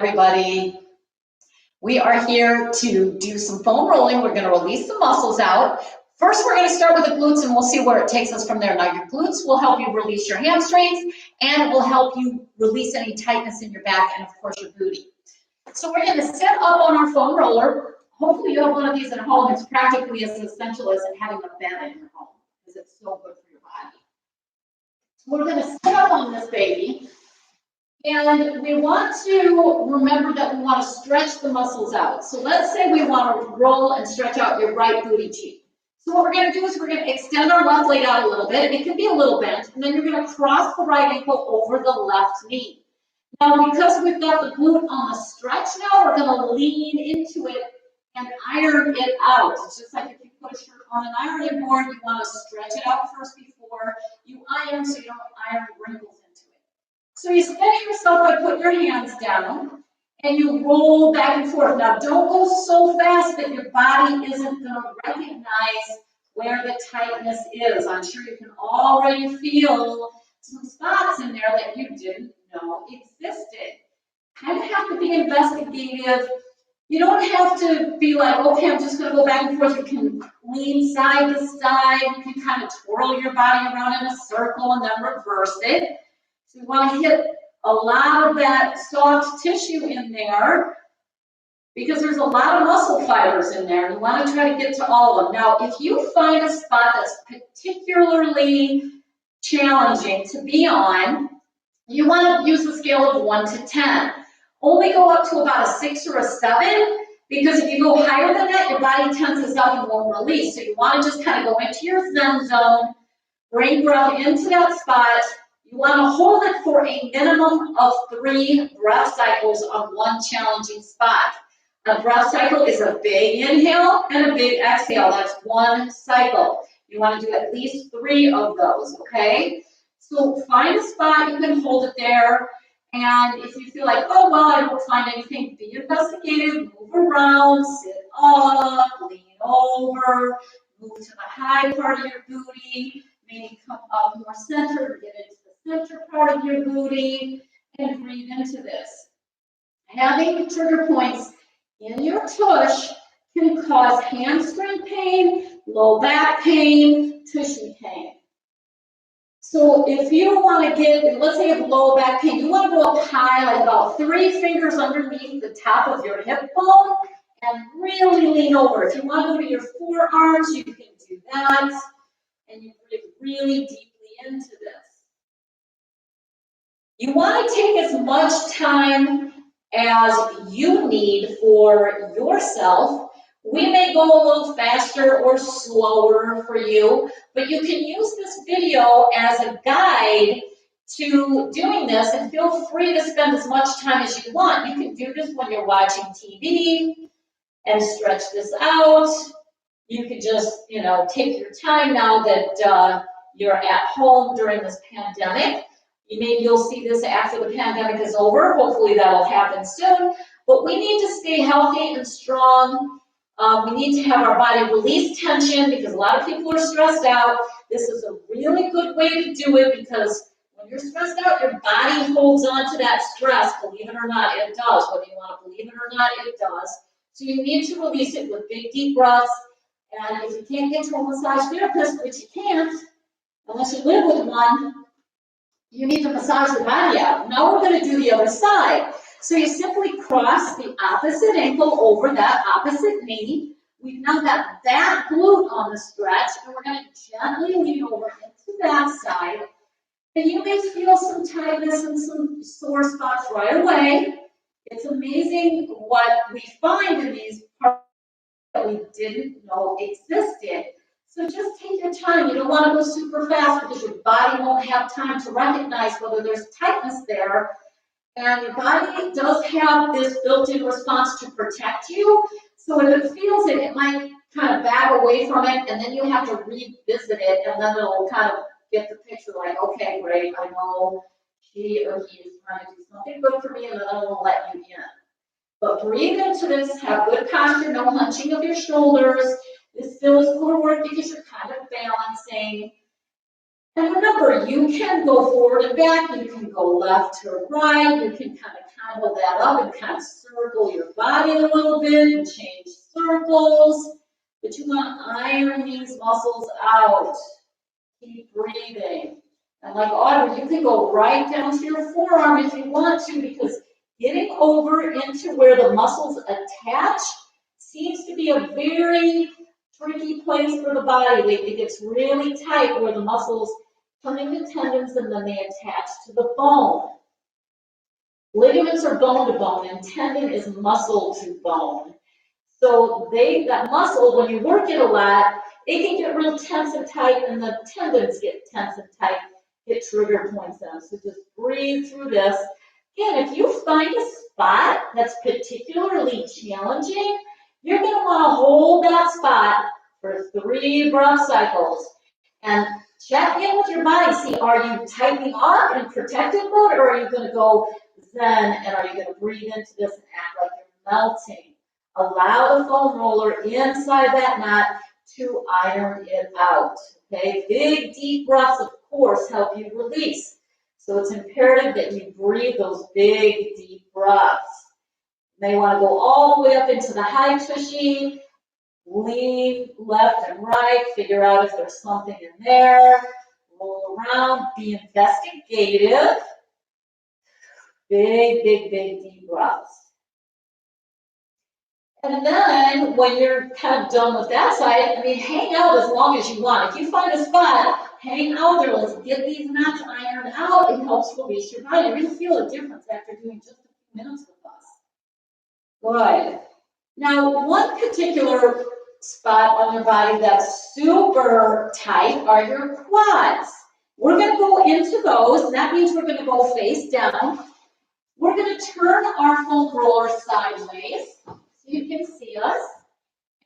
Everybody. We are here to do some foam rolling. We're going to release the muscles out. First, we're going to start with the glutes, and we'll see where it takes us from there. Now, your glutes will help you release your hamstrings, and it will help you release any tightness in your back and, of course, your booty. So we're going to sit up on our foam roller. Hopefully, you have one of these at home. It's practically as essential as having a bed in your home because it's so good for your body. So we're going to sit up on this baby. And we want to remember that we want to stretch the muscles out. So let's say we want to roll and stretch out your right booty cheek. So what we're going to do is we're going to extend our left leg out a little bit. It can be a little bent. And then you're going to cross the right ankle over the left knee. Now, because we've got the glute on the stretch now, we're going to lean into it and iron it out. It's just like if you put a shirt on an ironing board, you want to stretch it out first before you iron so you don't iron wrinkles into it. So you steady yourself by putting your hands down and you roll back and forth. Now don't go so fast that your body isn't going to recognize where the tightness is. I'm sure you can already feel some spots in there that you didn't know existed. Kind of have to be investigative. You don't have to be like, okay, I'm just going to go back and forth. You can lean side to side. You can kind of twirl your body around in a circle and then reverse it. So you want to hit a lot of that soft tissue in there because there's a lot of muscle fibers in there. And you want to try to get to all of them. Now, if you find a spot that's particularly challenging to be on, you want to use the scale of 1 to 10. Only go up to about a 6 or a 7 because if you go higher than that, your body tenses up and won't release. So you want to just kind of go into your Zen zone, bring breath into that spot. You want to hold it for a minimum of 3 breath cycles on one challenging spot. A breath cycle is a big inhale and a big exhale. That's one cycle. You want to do at least 3 of those, okay? So find a spot, you can hold it there. And if you feel like, oh, well, I don't find anything, be investigative, move around, sit up, lean over, move to the high part of your booty, maybe come up more centered, get into the center part of your booty, and breathe into this. Having trigger points in your tush can cause hamstring pain, low back pain, tushy pain. So if you want to get, let's say you have low back pain, you want to go up high, like about 3 fingers underneath the top of your hip bone, and really lean over. If you want to go to your forearms, you can do that, and you breathe really deeply into this. You want to take as much time as you need for yourself. We may go a little faster or slower for you, but you can use this video as a guide to doing this, and feel free to spend as much time as you want. You can do this when you're watching TV and stretch this out. You can just, take your time now that you're at home during this pandemic. Maybe you'll see this after the pandemic is over. Hopefully that'll happen soon. But we need to stay healthy and strong. We need to have our body release tension because a lot of people are stressed out. This is a really good way to do it because when you're stressed out, your body holds on to that stress. Believe it or not, it does. Whether you want to believe it or not, it does. So you need to release it with big, deep breaths. And if you can't get to a massage therapist, which you can't, unless you live with one, you need to massage the body out. Now we're going to do the other side. So you simply cross the opposite ankle over that opposite knee. We've now got that glute on the stretch, and we're going to gently lean over into that side. And you may feel some tightness and some sore spots right away. It's amazing what we find in these parts that we didn't know existed. So just take your time. You don't want to go super fast because your body won't have time to recognize whether there's tightness there. And your body does have this built-in response to protect you. So if it feels it, it might kind of back away from it, and then you have to revisit it, and then it'll kind of get the picture like, okay, great, I know she or he is trying to do something good for me, and then I won't let you in. But breathe into this, have good posture, no hunching of your shoulders. This still is core work because you're kind of balancing. And remember, you can go forward and back, you can go left to right, you can kind of combo that up and kind of circle your body a little bit and change circles. But you want to iron these muscles out. Keep breathing. And like Audrey, you can go right down to your forearm if you want to, because getting over into where the muscles attach seems to be a very tricky place for the body. It gets really tight where the muscles turn into tendons and then they attach to the bone. Ligaments are bone to bone and tendon is muscle to bone. So that muscle, when you work it a lot, it can get real tense and tight, and the tendons get tense and tight, get trigger points in them. So just breathe through this. Again, if you find a spot that's particularly challenging, you're going to want to hold that spot for 3 breath cycles. And check in with your body. See, are you tightening up in protective mode, or are you going to go zen, and are you going to breathe into this and act like you're melting? Allow the foam roller inside that knot to iron it out. Okay, big deep breaths, of course, help you release. So it's imperative that you breathe those big deep breaths. You may want to go all the way up into the high tushy, lean left and right, figure out if there's something in there, roll around, be investigative. Big, big, big deep breaths. And then when you're kind of done with that side, I mean, hang out as long as you want. If you find a spot, hang out there. Let's get these knots ironed out. It helps release your body. You're going to feel a difference after doing just a few minutes with us. Good. Now, one particular spot on your body that's super tight are your quads. We're going to go into those, and that means we're going to go face down. We're going to turn our foam roller sideways. You can see us,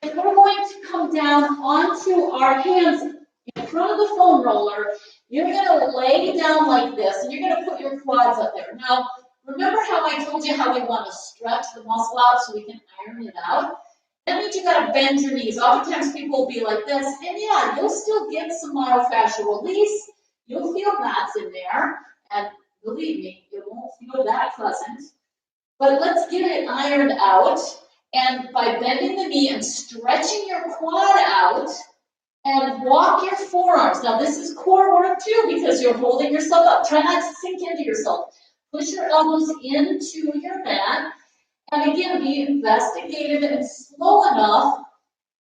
and we're going to come down onto our hands in front of the foam roller. You're going to lay down like this, and you're going to put your quads up there. Now, remember how I told you how we want to stretch the muscle out so we can iron it out? That means you got to bend your knees. Oftentimes people will be like this, and yeah, you'll still get some myofascial release. You'll feel knots in there, and believe me, it won't feel that pleasant. But let's get it ironed out. And by bending the knee and stretching your quad out and walk your forearms. Now this is core work too because you're holding yourself up. Try not to sink into yourself. Push your elbows into your mat. And again, be investigative and slow enough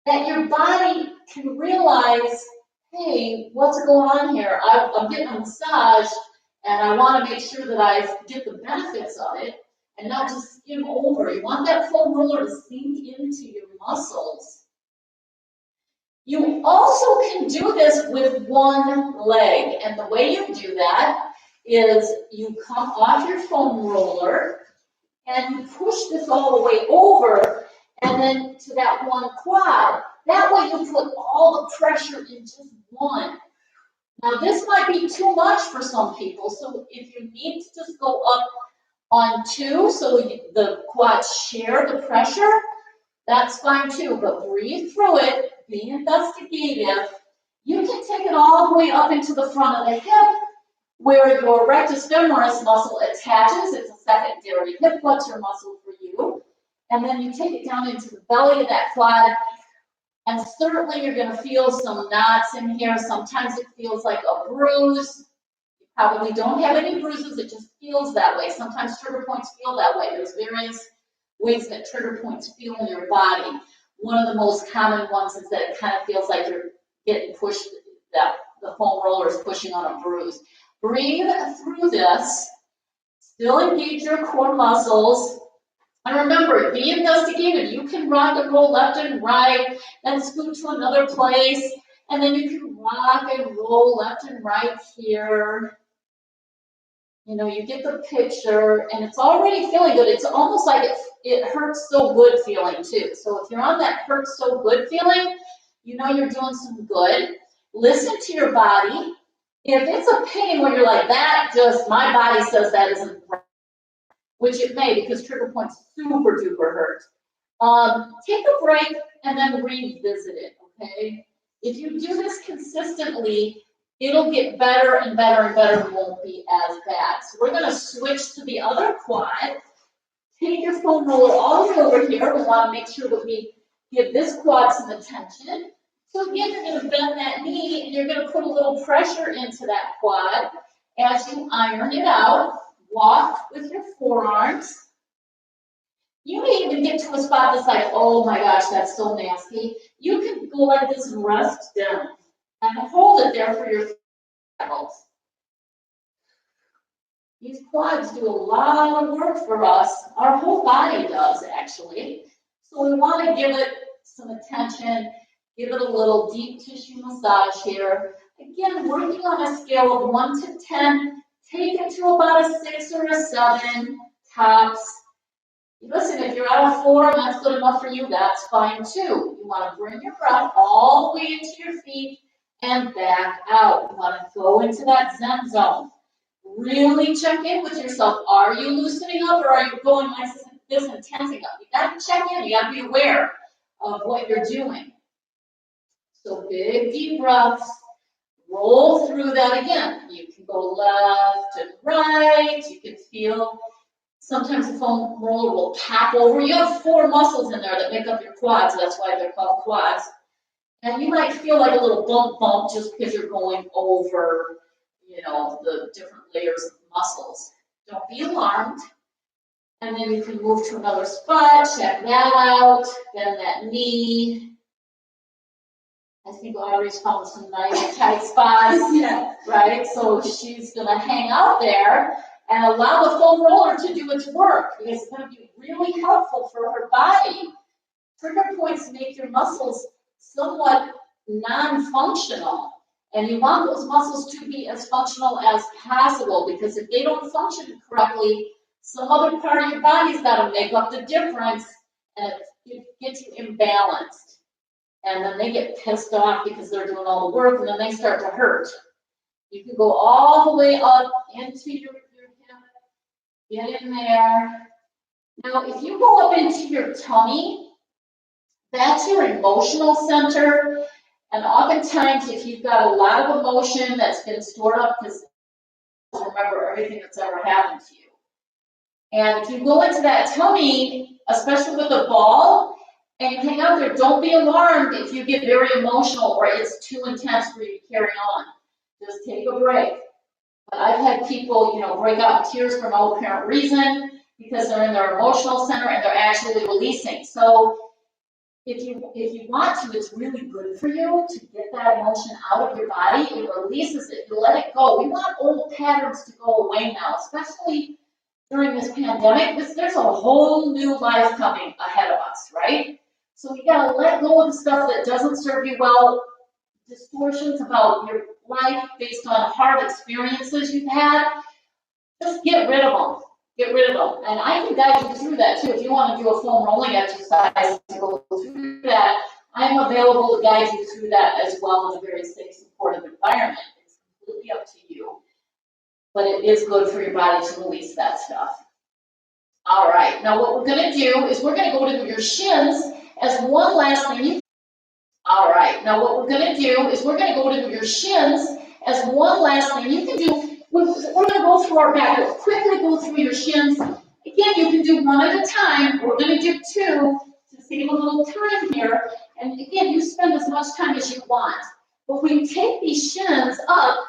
that your body can realize, hey, what's going on here? I'm getting a massage and I want to make sure that I get the benefits of it. And not just skim over. You want that foam roller to sink into your muscles. You also can do this with one leg. And the way you do that is you come off your foam roller and you push this all the way over and then to that one quad. That way you put all the pressure in just one. Now this might be too much for some people. So if you need to just go up on 2, so the quads share the pressure, that's fine too, but breathe through it, be investigative. You can take it all the way up into the front of the hip, where your rectus femoris muscle attaches. It's a secondary hip flexor muscle for you. And then you take it down into the belly of that quad, and certainly you're going to feel some knots in here. Sometimes it feels like a bruise. Probably don't have any bruises, it just feels that way. Sometimes trigger points feel that way. There's various ways that trigger points feel in your body. One of the most common ones is that it kind of feels like you're getting pushed, that the foam roller is pushing on a bruise. Breathe through this, still engage your core muscles. And remember, be investigative. You can rock and roll left and right, then scoot to another place, and then you can rock and roll left and right here. You know, you get the picture, and it's already feeling good. It's almost like it hurts so good feeling, too. So if you're on that hurts so good feeling, you know you're doing some good. Listen to your body. If it's a pain where you're like, my body says that isn't right, which it may because trigger points super duper hurt. Take a break and then revisit it, okay? If you do this consistently, it'll get better and better and better and won't be as bad. So we're going to switch to the other quad. take your foam roller all the way over here. We want to make sure that we give this quad some attention. So again, you're going to bend that knee and you're going to put a little pressure into that quad as you iron it out. Walk with your forearms. You may even get to a spot that's like, oh my gosh, that's so nasty. You can go like this and rest down and hold it there for your ankles. These quads do a lot of work for us. Our whole body does, actually. So we want to give it some attention, give it a little deep tissue massage here. Again, working on a scale of 1 to 10, take it to about a 6 or a 7, tops. Listen, if you're at a 4 and that's good enough for you, that's fine too. You want to bring your breath all the way into your feet and back out. You want to go into that Zen zone. Really check in with yourself. Are you loosening up or are you going like this and tensing up? You got to check in. You got to be aware of what you're doing. So big, deep breaths. Roll through that again. You can go left and right. You can feel sometimes the foam roller will tap over. You have 4 muscles in there that make up your quads. That's why they're called quads. And you might feel like a little bump just because you're going over, you know, the different layers of muscles. Don't be alarmed. And then you can move to another spot, check that out, bend that knee. I think Audrey's found some nice tight spots, yeah, right? So she's gonna hang out there and allow the foam roller to do its work because it's gonna be really helpful for her body. Trigger points make your muscles somewhat non-functional. And you want those muscles to be as functional as possible because if they don't function correctly, some other part of your body's got to make up the difference and it gets you imbalanced. And then they get pissed off because they're doing all the work and then they start to hurt. You can go all the way up into your hip, get in there. Now, if you go up into your tummy, that's your emotional center. And oftentimes, if you've got a lot of emotion that's been stored up, because remember everything that's ever happened to you. And if you go into that tummy, especially with a ball, and you hang out there, don't be alarmed if you get very emotional or it's too intense for you to carry on. Just take a break. But I've had people, break out in tears for no apparent reason because they're in their emotional center and they're actually releasing. So if you want to, it's really good for you to get that emotion out of your body. It releases it. You let it go. We want old patterns to go away now, especially during this pandemic. There's a whole new life coming ahead of us, right? So you got to let go of the stuff that doesn't serve you well, distortions about your life based on hard experiences you've had. Just get rid of them. Get rid of them. And I can guide you through that too. If you want to do a foam rolling exercise to go through that, I'm available to guide you through that as well in a very safe, supportive environment. It's completely up to you. But it is good for your body to release that stuff. All right. Now what we're going to do is we're going to go to your shins as one last thing. All right. Now what we're going to do is we're going to go to your shins as one last thing. You can do. We're going to go through our back. We'll quickly go through your shins. Again, you can do one at a time. We're going to do 2 to save a little time here. And again, you spend as much time as you want. But when you take these shins up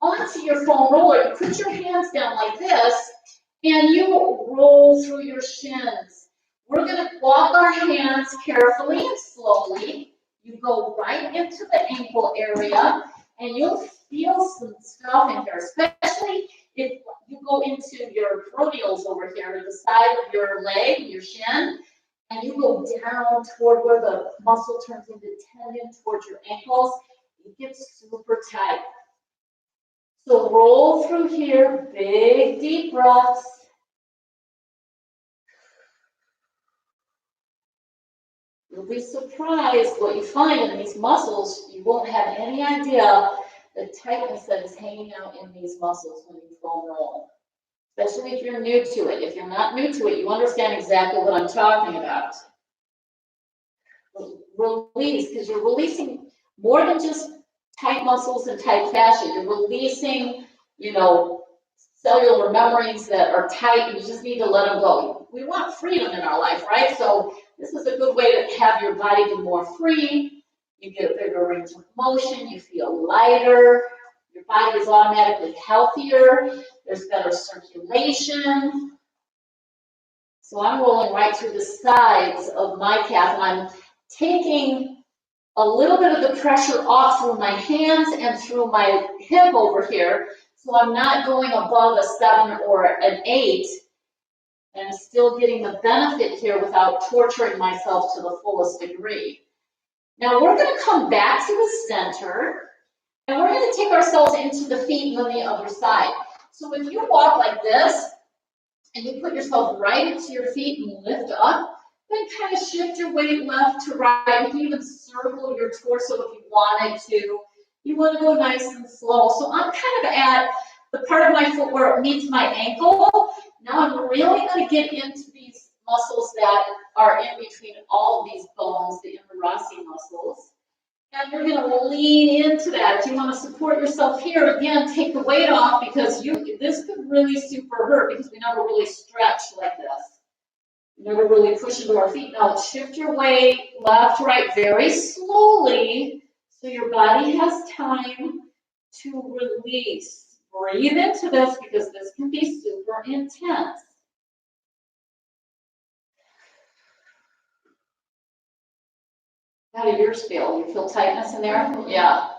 onto your foam roller, you put your hands down like this, and you roll through your shins. We're going to walk our hands carefully and slowly. You go right into the ankle area, and you'll feel some stuff in here, especially if you go into your peroneals over here to the side of your leg, your shin, and you go down toward where the muscle turns into tendon towards your ankles. It gets super tight. So roll through here, big deep breaths. You'll be surprised what you find in these muscles. You won't have any idea the tightness that is hanging out in these muscles when you foam roll. Especially if you're new to it. If you're not new to it, you understand exactly what I'm talking about. Release, because you're releasing more than just tight muscles and tight fascia. You're releasing, cellular membranes that are tight, and you just need to let them go. we want freedom in our life, right? So this is a good way to have your body be more free. You get a bigger range of motion. You feel lighter. Your body is automatically healthier. There's better circulation. So I'm rolling right through the sides of my calf, and I'm taking a little bit of the pressure off through my hands and through my hip over here. So I'm not going above a 7 or an 8. And I'm still getting the benefit here without torturing myself to the fullest degree. Now we're going to come back to the center, and we're going to take ourselves into the feet on the other side. So if you walk like this, and you put yourself right into your feet and lift up, then kind of shift your weight left to right. You can even circle your torso if you wanted to. You want to go nice and slow. So I'm kind of at the part of my foot where it meets my ankle. Now I'm really going to get into these muscles that are in between all of these bones, the interosseous muscles. And you're going to lean into that. If you want to support yourself here, again, take the weight off, because this could really super hurt, because we never really stretch like this. We never really push into our feet. Now shift your weight left, right, very slowly, so your body has time to release. Breathe into this, because this can be super intense. How do yours feel? You feel tightness in there? Yeah.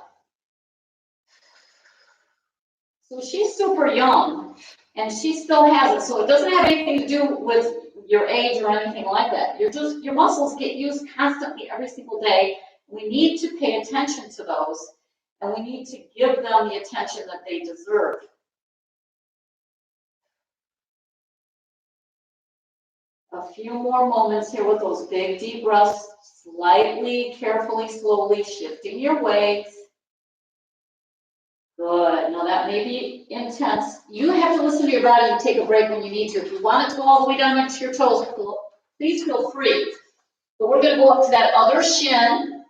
So she's super young, and she still has it. So it doesn't have anything to do with your age or anything like that. Your muscles get used constantly every single day. We need to pay attention to those, and we need to give them the attention that they deserve. A few more moments here with those big deep breaths, slightly, carefully, slowly shifting your weight. Good. Now that may be intense. You have to listen to your body and take a break when you need to. If you want it to go all the way down into your toes, please feel free. But we're going to go up to that other shin,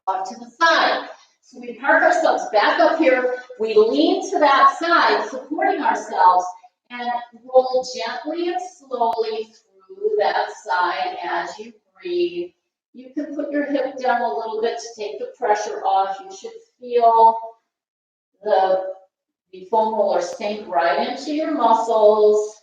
off to the side. So we park ourselves back up here. We lean to that side, supporting ourselves, and roll gently and slowly through that side as you breathe. You can put your hip down a little bit to take the pressure off. You should feel the foam roller sink right into your muscles.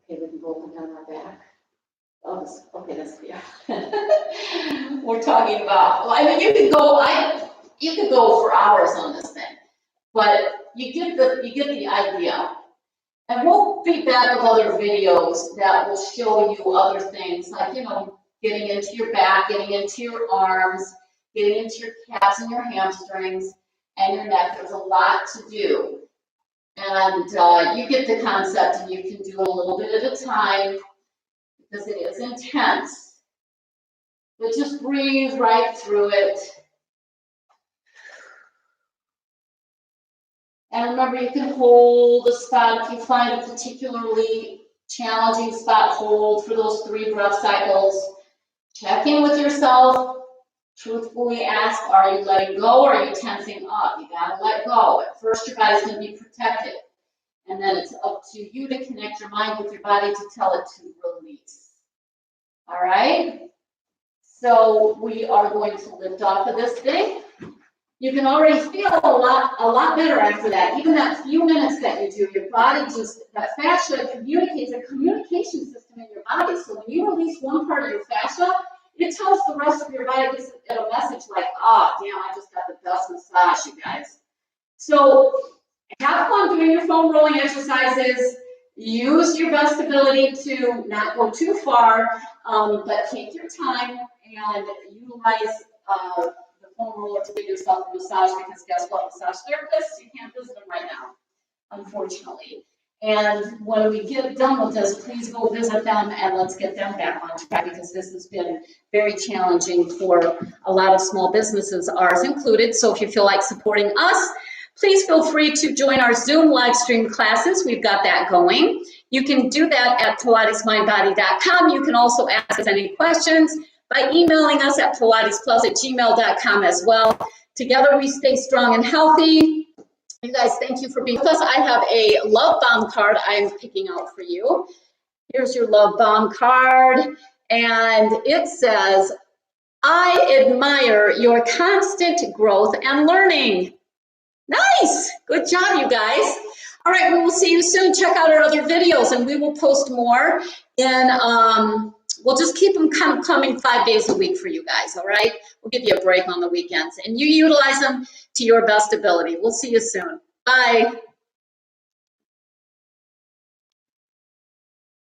Okay, we can go up and down our back. Oh, okay, that's clear. We're talking about, well, I mean, you could go for hours on this thing, but you get the idea. And we'll be back with other videos that will show you other things, like, getting into your back, getting into your arms, getting into your calves and your hamstrings and your neck. There's a lot to do. And you get the concept, and you can do a little bit at a time, because it is intense. But just breathe right through it. And remember, you can hold a spot if you find a particularly challenging spot. Hold for those 3 breath cycles. Check in with yourself. Truthfully ask, are you letting go, or are you tensing up? You gotta let go. At first, your body's gonna be protected. And then it's up to you to connect your mind with your body to tell it to release. All right? So we are going to lift off of this thing. You can already feel a lot better after that. Even that few minutes that you do, your body that fascia communicates, a communication system in your body. So when you release one part of your fascia, it tells the rest of your body, gives it a message like, oh, damn, I just got the best massage, you guys. So have fun doing your foam rolling exercises. Use your best ability to not go too far, but take your time and utilize the foam roller to give yourself a massage, because guess what, massage therapists, you can't visit them right now, unfortunately. And when we get done with this, please go visit them, and let's get them back on track, because this has been very challenging for a lot of small businesses, ours included. So if you feel like supporting us, please feel free to join our Zoom live stream classes. We've got that going. You can do that at pilatesmindbody.com. You can also ask us any questions by emailing us at pilatesplus@gmail.com as well. Together we stay strong and healthy. You guys, thank you for being with us. I have a love bomb card I'm picking out for you. Here's your love bomb card, and it says, I admire your constant growth and learning. Nice, good job, you guys. All right, we will see you soon. Check out our other videos, and we will post more, and we'll just keep them kind of coming 5 days a week for you guys, all right? We'll give you a break on the weekends, and you utilize them to your best ability. We'll see you soon. Bye.